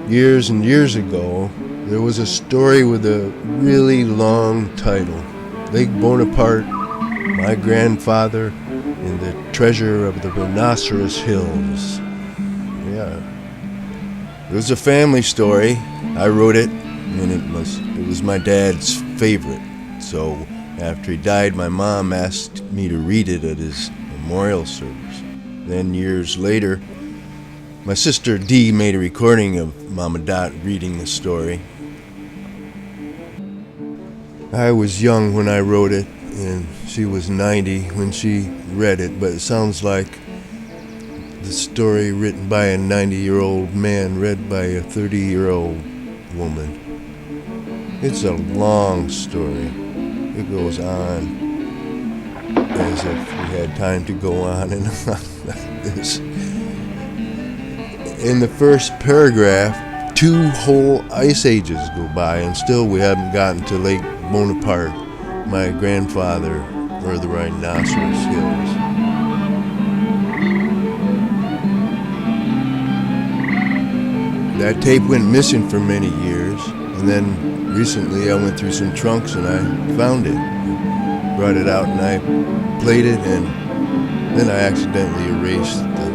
Years and years ago, there was a story with a really long title. Lake Bonaparte, My Grandfather, and the Treasure of the Rhinoceros Hills. Yeah. It was a family story. I wrote it, and it was my dad's favorite. So after he died, my mom asked me to read it at his memorial service. Then years later, my sister Dee made a recording of Mama Dot reading the story. I was young when I wrote it, and she was 90 when she read it, but it sounds like the story written by a 90-year-old man read by a 30-year-old woman. It's a long story. It goes on as if we had time to go on and on like this. In the first paragraph, 2 whole ice ages go by, and still we haven't gotten to Lake Bonaparte, my grandfather, or the Rhinoceros Hills. That tape went missing for many years, and then recently I went through some trunks and I found it. I brought it out and I played it, and then I accidentally erased the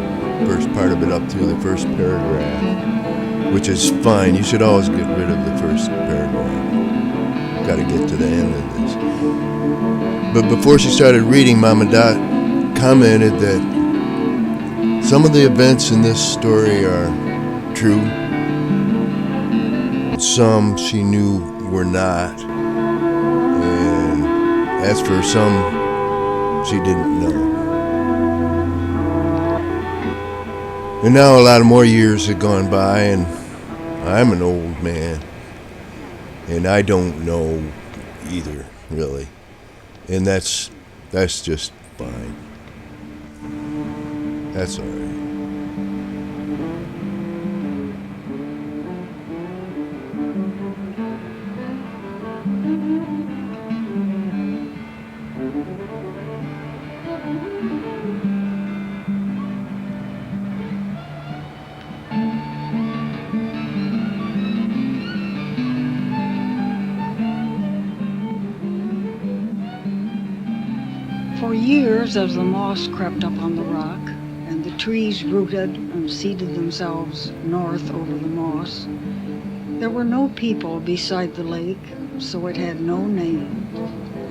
first part of it up through the first paragraph, which is fine. You should always get rid of the first paragraph. You've got to get to the end of this. But before she started reading, Mama Dot commented that some of the events in this story are true. Some she knew were not. And as for some, she didn't know. And now a lot of more years have gone by, and I'm an old man. And I don't know either, really. And that's just fine. That's all right. For years, as the moss crept up on the rock, and the trees rooted and seated themselves north over the moss, there were no people beside the lake, so it had no name,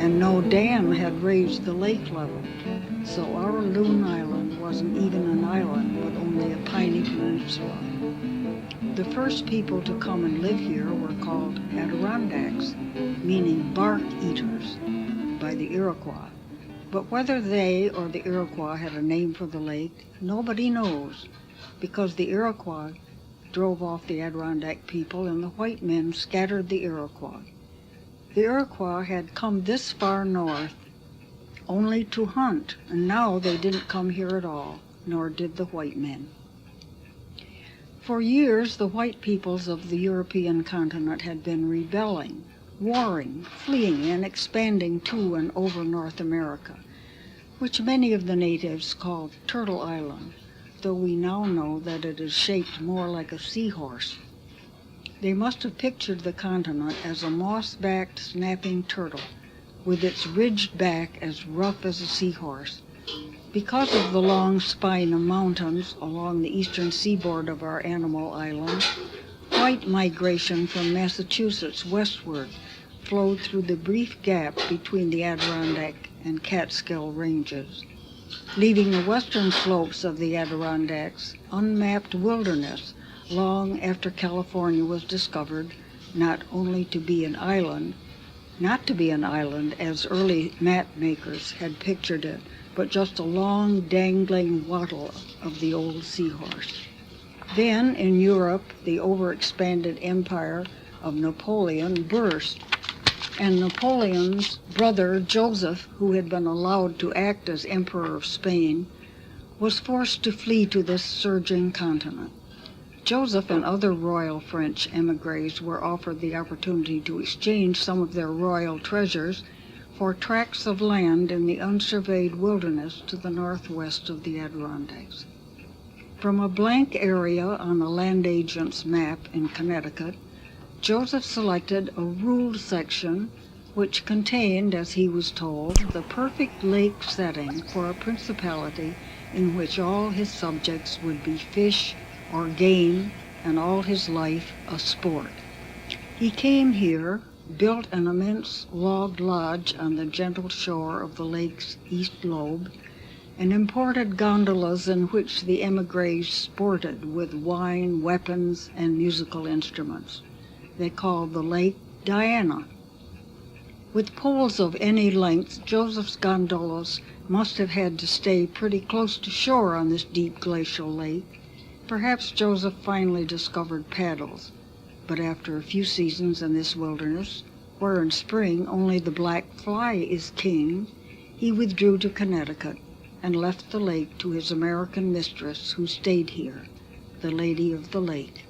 and no dam had raised the lake level, so our Loon Island wasn't even an island, but only a tiny peninsula. The first people to come and live here were called Adirondacks, meaning bark eaters, by the Iroquois. But whether they or the Iroquois had a name for the lake, nobody knows, because the Iroquois drove off the Adirondack people and the white men scattered the Iroquois. The Iroquois had come this far north only to hunt, and now they didn't come here at all, nor did the white men. For years, the white peoples of the European continent had been rebelling, warring, fleeing, and expanding to and over North America, which many of the natives called Turtle Island, though we now know that it is shaped more like a seahorse. They must have pictured the continent as a moss-backed snapping turtle, with its ridged back as rough as a seahorse. Because of the long spine of mountains along the eastern seaboard of our animal island, white migration from Massachusetts westward flowed through the brief gap between the Adirondack and Catskill ranges, leaving the western slopes of the Adirondacks unmapped wilderness long after California was discovered not only to be an island, not to be an island as early map makers had pictured it, but just a long dangling wattle of the old seahorse. Then in Europe, the overexpanded empire of Napoleon burst, and Napoleon's brother Joseph, who had been allowed to act as Emperor of Spain, was forced to flee to this surging continent. Joseph and other royal French emigres were offered the opportunity to exchange some of their royal treasures for tracts of land in the unsurveyed wilderness to the northwest of the Adirondacks. From a blank area on a land agent's map in Connecticut, Joseph selected a ruled section which contained, as he was told, the perfect lake setting for a principality in which all his subjects would be fish or game and all his life a sport. He came here, built an immense log lodge on the gentle shore of the lake's east lobe, and imported gondolas in which the emigres sported with wine, weapons, and musical instruments. They called the lake Diana. With poles of any length, Joseph's gondolas must have had to stay pretty close to shore on this deep glacial lake. Perhaps Joseph finally discovered paddles, but after a few seasons in this wilderness, where in spring only the black fly is king, he withdrew to Connecticut and left the lake to his American mistress who stayed here, the Lady of the Lake.